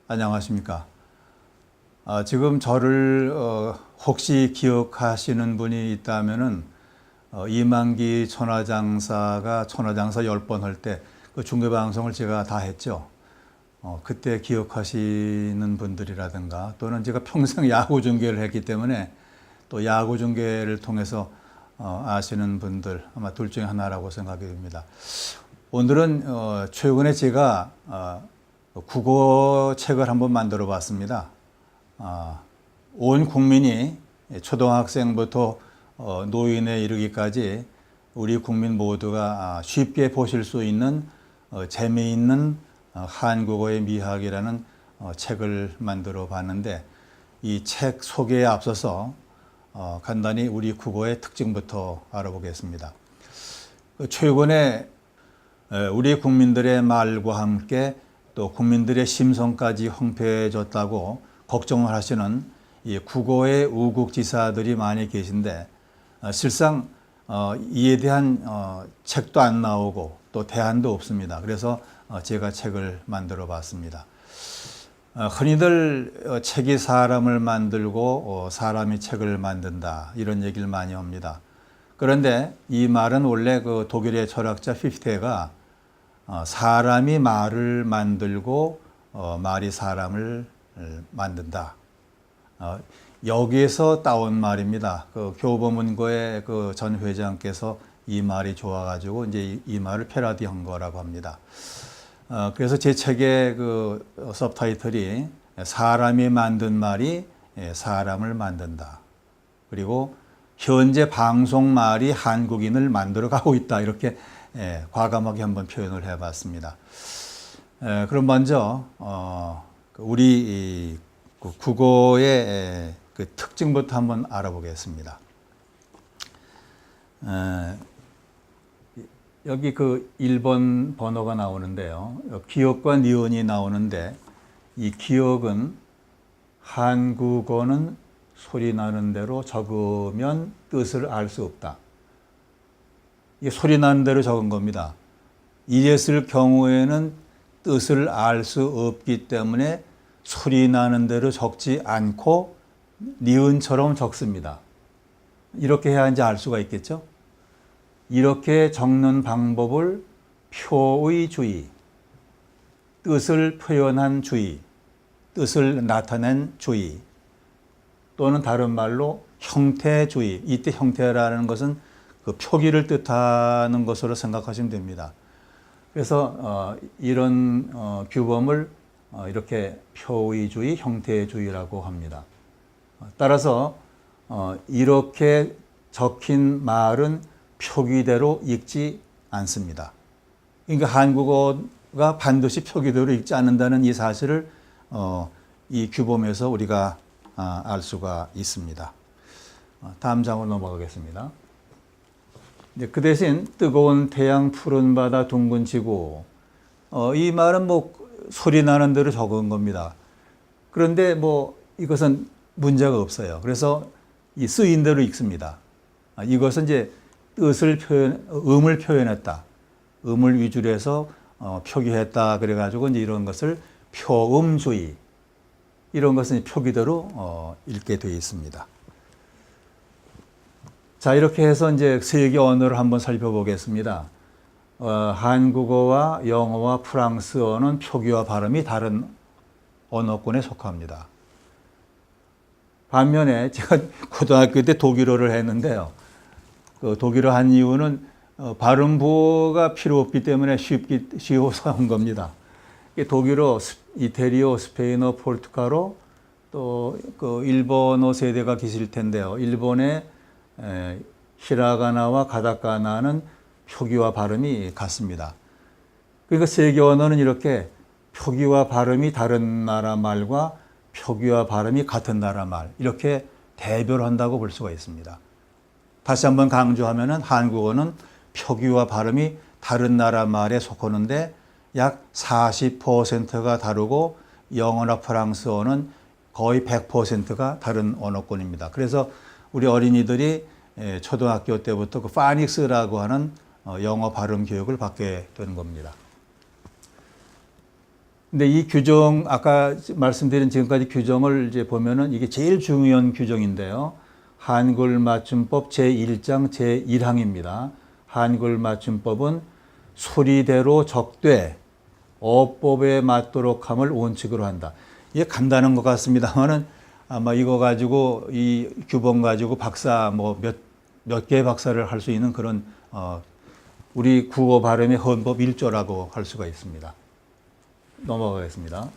안녕하십니까. 지금 저를 혹시 기억하시는 분이 있다면은 이만기 천하장사가 천하장사 10번 할 때 그 중계방송을 제가 다 했죠. 그때 기억하시는 분들이라든가 또는 제가 평생 야구 중계를 했기 때문에 또 야구 중계를 통해서 아시는 분들 아마 둘 중에 하나라고 생각이 듭니다. 오늘은 최근에 제가 국어책을 한번 만들어 봤습니다. 온 국민이 초등학생부터 노인에 이르기까지 우리 국민 모두가 쉽게 보실 수 있는 재미있는 한국어의 미학이라는 책을 만들어 봤는데 이 책 소개에 앞서서 간단히 우리 국어의 특징부터 알아보겠습니다. 최근에 우리 국민들의 말과 함께 또 국민들의 심성까지 황폐해졌다고 걱정을 하시는 이 국어의 우국지사들이 많이 계신데 실상 이에 대한 책도 안 나오고 또 대안도 없습니다. 그래서 제가 책을 만들어 봤습니다. 흔히들 책이 사람을 만들고 사람이 책을 만든다 이런 얘기를 많이 합니다. 그런데 이 말은 원래 그 독일의 철학자 피흐테가 사람이 말을 만들고 말이 사람을 만든다. 여기에서 따온 말입니다. 그 교보문고의 그 전 회장께서 이 말이 좋아가지고 이제 이 말을 패러디한 거라고 합니다. 그래서 제 책의 그 서브타이틀이 사람이 만든 말이 사람을 만든다. 그리고 현재 방송 말이 한국인을 만들어 가고 있다. 이렇게 과감하게 한번 표현을 해봤습니다. 그럼 먼저 우리 국어의 그 특징부터 한번 알아보겠습니다. 여기 그 1번 번호가 나오는데요. 기억과 니은이 나오는데 이 기억은 한국어는 소리 나는 대로 적으면 뜻을 알 수 없다. 이게 소리 나는 대로 적은 겁니다. 이랬을 경우에는 뜻을 알 수 없기 때문에 소리 나는 대로 적지 않고 니은처럼 적습니다. 이렇게 해야 이제 알 수가 있겠죠? 이렇게 적는 방법을 표의 주의, 뜻을 표현한 주의, 뜻을 나타낸 주의, 또는 다른 말로 형태주의. 이때 형태라는 것은 그 표기를 뜻하는 것으로 생각하시면 됩니다. 그래서 이런 규범을 이렇게 표의주의, 형태주의라고 합니다. 따라서 이렇게 적힌 말은 표기대로 읽지 않습니다. 그러니까 한국어가 반드시 표기대로 읽지 않는다는 이 사실을 이 규범에서 우리가 알 수가 있습니다. 다음 장으로 넘어가겠습니다. 그 대신 뜨거운 태양, 푸른 바다, 둥근 지구, 이 말은 뭐 소리 나는 대로 적은 겁니다. 그런데 뭐 이것은 문제가 없어요. 그래서 이 쓰인 대로 읽습니다. 이것은 이제 뜻을 음을 표현했다. 음을 위주로 해서 표기했다. 그래가지고 이제 이런 것을 표음주의. 이런 것은 표기대로 읽게 되어 있습니다. 자, 이렇게 해서 이제 세계 언어를 한번 살펴보겠습니다. 한국어와 영어와 프랑스어는 표기와 발음이 다른 언어권에 속합니다. 반면에 제가 고등학교 때 독일어를 했는데요. 그 독일어 한 이유는 발음 보호가 필요 없기 때문에 쉬워서 한 겁니다. 독일어, 이태리어, 스페인어, 포르투갈어, 또 그 일본어 세대가 계실 텐데요. 일본의 히라가나와 가타카나는 표기와 발음이 같습니다. 그러니까 세계 언어는 이렇게 표기와 발음이 다른 나라 말과 표기와 발음이 같은 나라 말, 이렇게 대별한다고 볼 수가 있습니다. 다시 한번 강조하면은 한국어는 표기와 발음이 다른 나라 말에 속하는데 약 40%가 다르고 영어나 프랑스어는 거의 100%가 다른 언어권입니다. 그래서 우리 어린이들이 초등학교 때부터 그 파닉스라고 하는 영어 발음 교육을 받게 되는 겁니다. 근데 이 규정, 아까 말씀드린 지금까지 규정을 이제 보면은 이게 제일 중요한 규정인데요. 한글 맞춤법 제1장 제1항입니다. 한글 맞춤법은 소리대로 적되 어법에 맞도록 함을 원칙으로 한다. 이게 간단한 것 같습니다만은 아마 이거 가지고 이 규범 가지고 박사 뭐 몇 개의 박사를 할 수 있는 그런 우리 국어 발음의 헌법 1조라고 할 수가 있습니다. 넘어가겠습니다.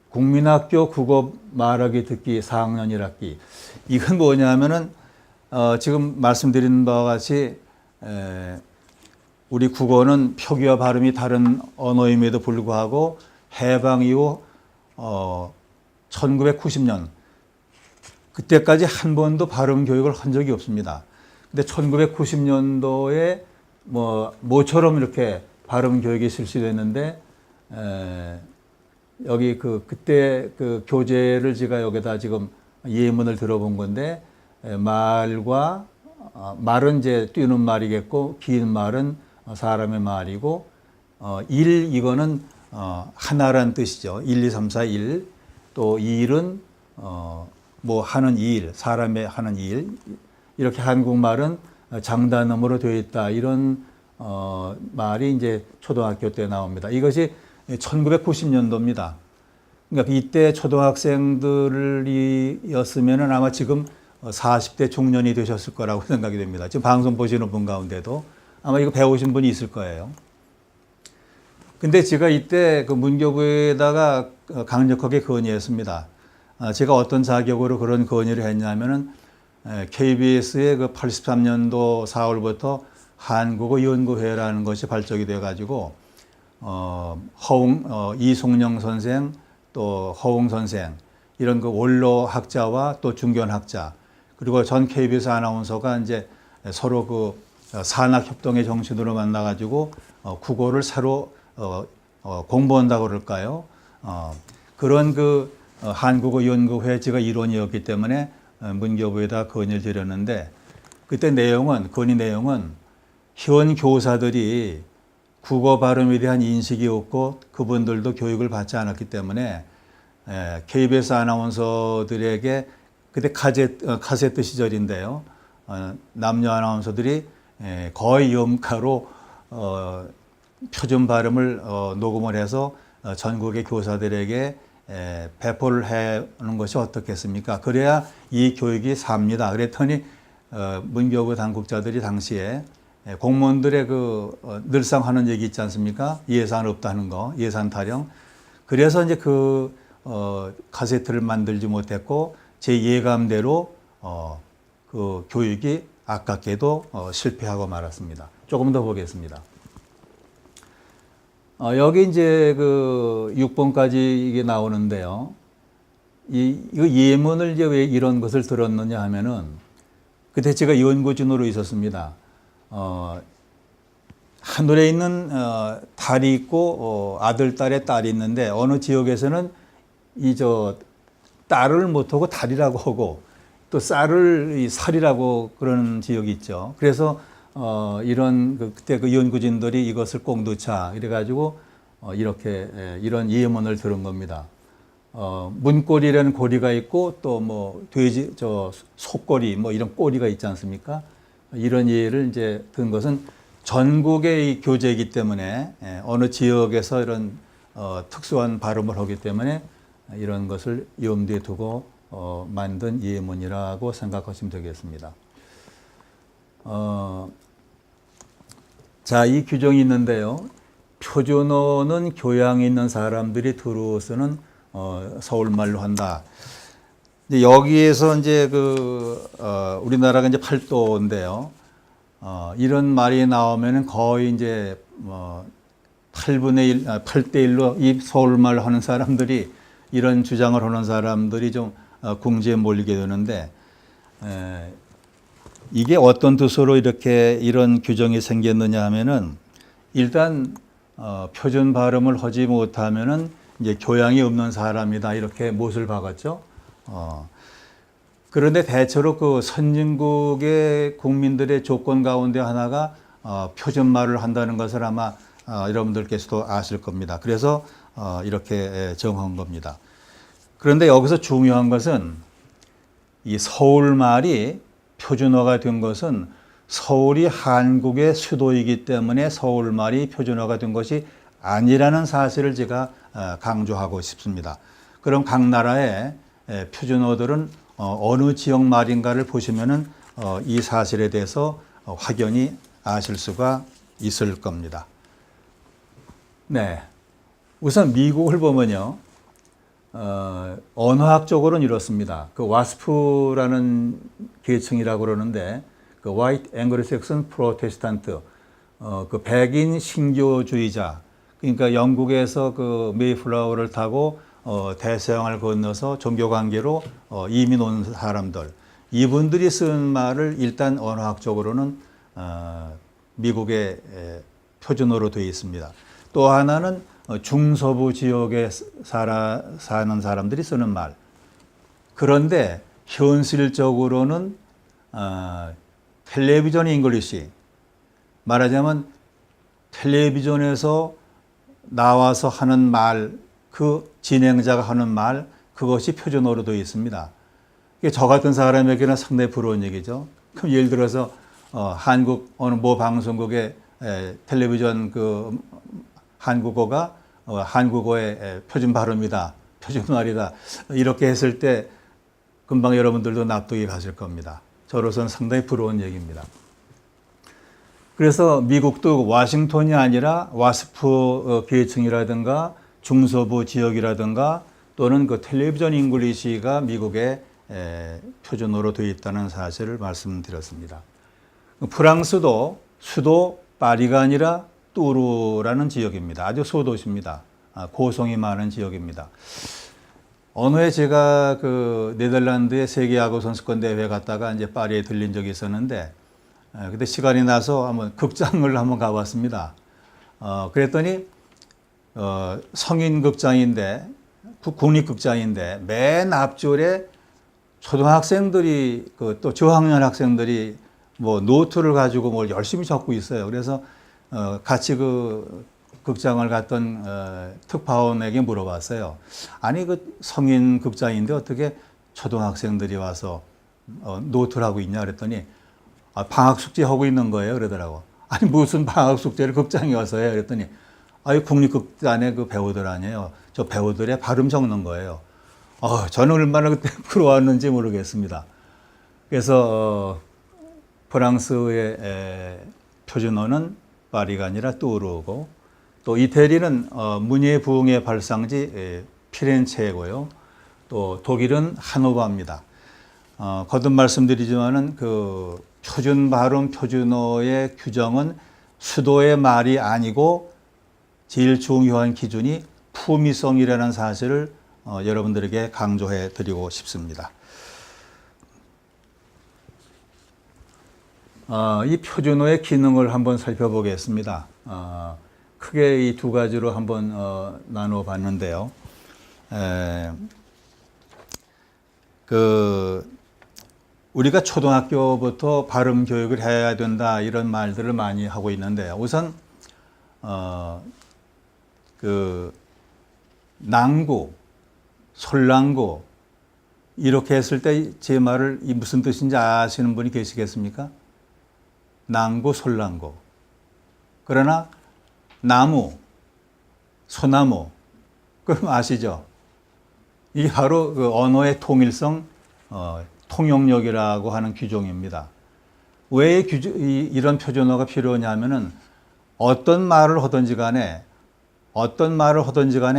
국민학교 국어 말하기 듣기 4학년 1학기. 이건 뭐냐면은 지금 말씀드린 바와 같이 우리 국어는 표기와 발음이 다른 언어임에도 불구하고 해방 이후 1990년 그때까지 한 번도 발음 교육을 한 적이 없습니다. 근데 1990년도에 모처럼 이렇게 발음 교육이 실시됐는데 여기 그때 그 교재를 제가 여기다 지금 예문을 들어본 건데 말은 이제 뛰는 말이겠고 긴 말은 사람의 말이고 이거는 하나란 뜻이죠. 1, 2, 3, 4, 1. 또 일은 하는 일, 사람의 하는 일. 이렇게 한국말은 장단음으로 되어 있다. 이런 말이 이제 초등학교 때 나옵니다. 이것이 1990년도입니다. 그러니까 이때 초등학생들이었으면은 아마 지금 40대 중년이 되셨을 거라고 생각이 됩니다. 지금 방송 보시는 분 가운데도 아마 이거 배우신 분이 있을 거예요. 근데 제가 이때 그 문교부에다가 강력하게 건의했습니다. 제가 어떤 자격으로 그런 건의를 했냐면은 KBS의 그 83년도 4월부터 한국어 연구회라는 것이 발족이 돼 가지고 이송영 선생 또 허웅 선생 이런 그 원로 학자와 또 중견 학자 그리고 전 KBS 아나운서가 이제 서로 그 산학 협동의 정신으로 만나 가지고 국어를 새로 공부한다고 그럴까요? 그런 그 한국어 연구회 제가 일원이었기 때문에 문교부에다 건의를 드렸는데 그때 건의 내용은 현 교사들이 국어 발음에 대한 인식이 없고 그분들도 교육을 받지 않았기 때문에 KBS 아나운서들에게 그때 카세트 시절인데요. 남녀 아나운서들이 거의 염가로 표준 발음을 녹음을 해서 전국의 교사들에게 배포를 해놓는 것이 어떻겠습니까? 그래야 이 교육이 삽니다. 그랬더니 문교부 당국자들이 당시에 공무원들의 늘상 하는 얘기 있지 않습니까? 예산 없다는 거, 예산 타령. 그래서 이제 카세트를 만들지 못했고 제 예감대로 그 교육이 아깝게도 실패하고 말았습니다. 조금 더 보겠습니다. 여기 이제 6번까지 이게 나오는데요. 이거 예문을 이제 왜 이런 것을 들었느냐 하면은 그때 제가 연구진으로 있었습니다. 하늘에 있는 달이 있고 아들, 딸의 딸이 있는데 어느 지역에서는 딸을 못하고 달이라고 하고 또 쌀을 살이라고 그러는 지역이 있죠. 그래서 그때 그 연구진들이 이것을 꼭 넣자 이래가지고 이렇게 이런 예문을 들은 겁니다. 문고리라는 고리가 있고 또 돼지 소꼬리 이런 꼬리가 있지 않습니까? 이런 예를 이제 든 것은 전국의 교재이기 때문에 어느 지역에서 이런 특수한 발음을 하기 때문에 이런 것을 염두에 두고 만든 예문이라고 생각하시면 되겠습니다. 자, 이 규정이 있는데요. 표준어는 교양이 있는 사람들이 두루 쓰는 서울말로 한다. 이제 여기에서 이제 우리나라가 이제 8도인데요. 이런 말이 나오면은 거의 이제 8대 1로 이 서울말 하는 사람들이 이런 주장을 하는 사람들이 좀 궁지에 몰리게 되는데 이게 어떤 뜻으로 이런 규정이 생겼느냐 하면은 일단 표준 발음을 하지 못하면은 이제 교양이 없는 사람이다 이렇게 못을 박았죠. 그런데 대체로 그 선진국의 국민들의 조건 가운데 하나가 표준말을 한다는 것을 아마 여러분들께서도 아실 겁니다. 그래서 이렇게 정한 겁니다. 그런데 여기서 중요한 것은 이 서울말이 표준어가 된 것은 서울이 한국의 수도이기 때문에 서울말이 표준어가 된 것이 아니라는 사실을 제가 강조하고 싶습니다. 그럼 각 나라의 표준어들은 어느 지역 말인가를 보시면은 이 사실에 대해서 확연히 아실 수가 있을 겁니다. 네. 우선 미국을 보면요. 언어학적으로는 이렇습니다. 그 와스프라는 계층이라고 그러는데, 그 White Anglo-Saxon Protestant, 그 백인 신교주의자, 그러니까 영국에서 그 메이플라워를 타고 대서양을 건너서 종교 관계로 이민 온 사람들, 이분들이 쓴 말을 일단 언어학적으로는 미국의 표준어로 되어 있습니다. 또 하나는 중서부 지역에 사는 사람들이 쓰는 말. 그런데 현실적으로는 텔레비전 잉글리시, 말하자면 텔레비전에서 나와서 하는 말, 그 진행자가 하는 말, 그것이 표준어로 되어 있습니다. 저 같은 사람에게는 상당히 부러운 얘기죠. 그럼 예를 들어서 한국 어느 모 방송국의 텔레비전 그 한국어가 한국어의 표준 발음이다, 표준말이다, 이렇게 했을 때 금방 여러분들도 납득이 가실 겁니다. 저로서는 상당히 부러운 얘기입니다. 그래서 미국도 워싱턴이 아니라 와스프 계층이라든가 중서부 지역이라든가 또는 그 텔레비전 잉글리시가 미국의 표준어로 되어 있다는 사실을 말씀드렸습니다. 프랑스도 수도 파리가 아니라 뚜르라는 지역입니다. 아주 소도시입니다. 고성이 많은 지역입니다. 어느 해 제가 그 네덜란드의 세계 야구 선수권 대회 갔다가 이제 파리에 들린 적이 있었는데, 그때 시간이 나서 한번 극장을 한번 가봤습니다. 그랬더니 성인 극장인데, 국립극장인데 맨 앞줄에 초등학생들이 또 저학년 학생들이 뭐 노트를 가지고 뭘 열심히 적고 있어요. 그래서 같이 그 극장을 갔던 특파원에게 물어봤어요. 아니 그 성인 극장인데 어떻게 초등학생들이 와서 노트를 하고 있냐 그랬더니 방학 숙제 하고 있는 거예요 그러더라고. 아니 무슨 방학 숙제를 극장에 와서 해요 그랬더니 국립극단의 그 배우들 아니에요. 저 배우들의 발음 적는 거예요. 저는 얼마나 그때 부러웠는지 모르겠습니다. 그래서 프랑스의 표준어는 파리가 아니라 뚜르고, 또 이태리는 문예 부흥의 발상지 피렌체고요. 또 독일은 하노바입니다. 거듭 말씀드리지만은 그 표준 발음 표준어의 규정은 수도의 말이 아니고 제일 중요한 기준이 품위성이라는 사실을 여러분들에게 강조해 드리고 싶습니다. 이 표준어의 기능을 한번 살펴보겠습니다. 크게 이 두 가지로 한번 나눠 봤는데요. 우리가 초등학교부터 발음 교육을 해야 된다 이런 말들을 많이 하고 있는데요. 우선 낭구, 솔랑구 이렇게 했을 때 제 말을 무슨 뜻인지 아시는 분이 계시겠습니까? 낭구, 솔랑구. 그러나 나무, 소나무, 그럼 아시죠? 이게 바로 그 언어의 통일성, 통용력이라고 하는 규정입니다. 왜 이런 표준어가 필요하냐면은 어떤 말을 하든지 간에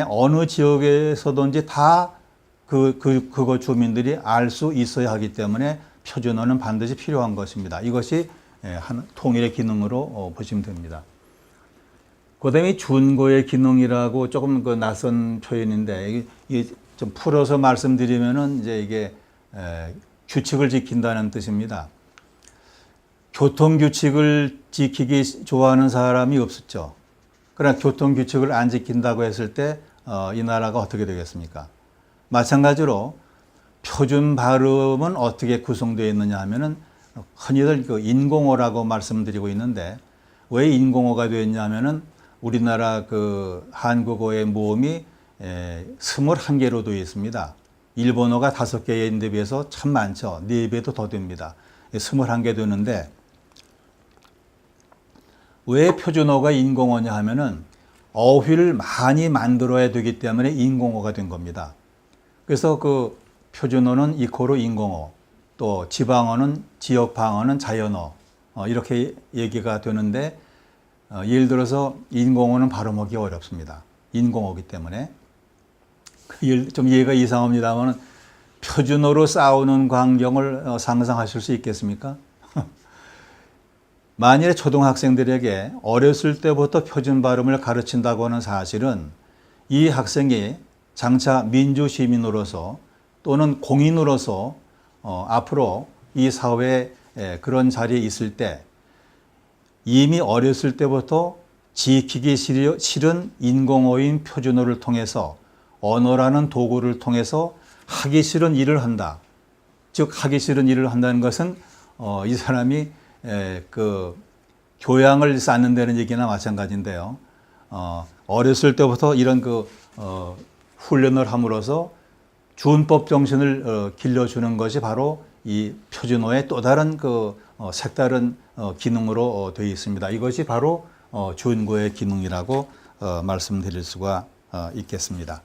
어느 지역에서든지 다 그거 주민들이 알 수 있어야 하기 때문에 표준어는 반드시 필요한 것입니다. 이것이 한 통일의 기능으로 보시면 됩니다. 그 다음에 준고의 기능이라고 조금 그 낯선 표현인데, 이게 좀 풀어서 말씀드리면은 이제 이게 규칙을 지킨다는 뜻입니다. 교통규칙을 지키기 좋아하는 사람이 없었죠. 그러나 교통규칙을 안 지킨다고 했을 때 이 나라가 어떻게 되겠습니까? 마찬가지로 표준 발음은 어떻게 구성되어 있느냐 하면은 흔히들 그 인공어라고 말씀드리고 있는데, 왜 인공어가 되었냐면은 우리나라 그 한국어의 모음이 21개로 되어 있습니다. 일본어가 5개인데 비해서 참 많죠. 4배도 더 됩니다. 21개 되는데 왜 표준어가 인공어냐 하면은 어휘를 많이 만들어야 되기 때문에 인공어가 된 겁니다. 그래서 그 표준어는 이코로 인공어, 또 지방어는 지역방어는 자연어, 이렇게 얘기가 되는데 예를 들어서 인공어는 발음하기 어렵습니다. 인공어기 때문에. 좀 이해가 이상합니다만 표준어로 싸우는 광경을 상상하실 수 있겠습니까? 만일에 초등학생들에게 어렸을 때부터 표준 발음을 가르친다고 하는 사실은 이 학생이 장차 민주시민으로서 또는 공인으로서 앞으로 이 사회에 그런 자리에 있을 때 이미 어렸을 때부터 지키기 싫은 인공어인 표준어를 통해서 언어라는 도구를 통해서 하기 싫은 일을 한다. 즉 하기 싫은 일을 한다는 것은 이 사람이 그 교양을 쌓는다는 얘기나 마찬가지인데요. 어렸을 때부터 이런 그 훈련을 함으로써 준법 정신을 길러주는 것이 바로 이 표준어의 또 다른 그 색다른 기능으로 되어 있습니다. 이것이 바로 준고의 기능이라고 말씀드릴 수가 있겠습니다.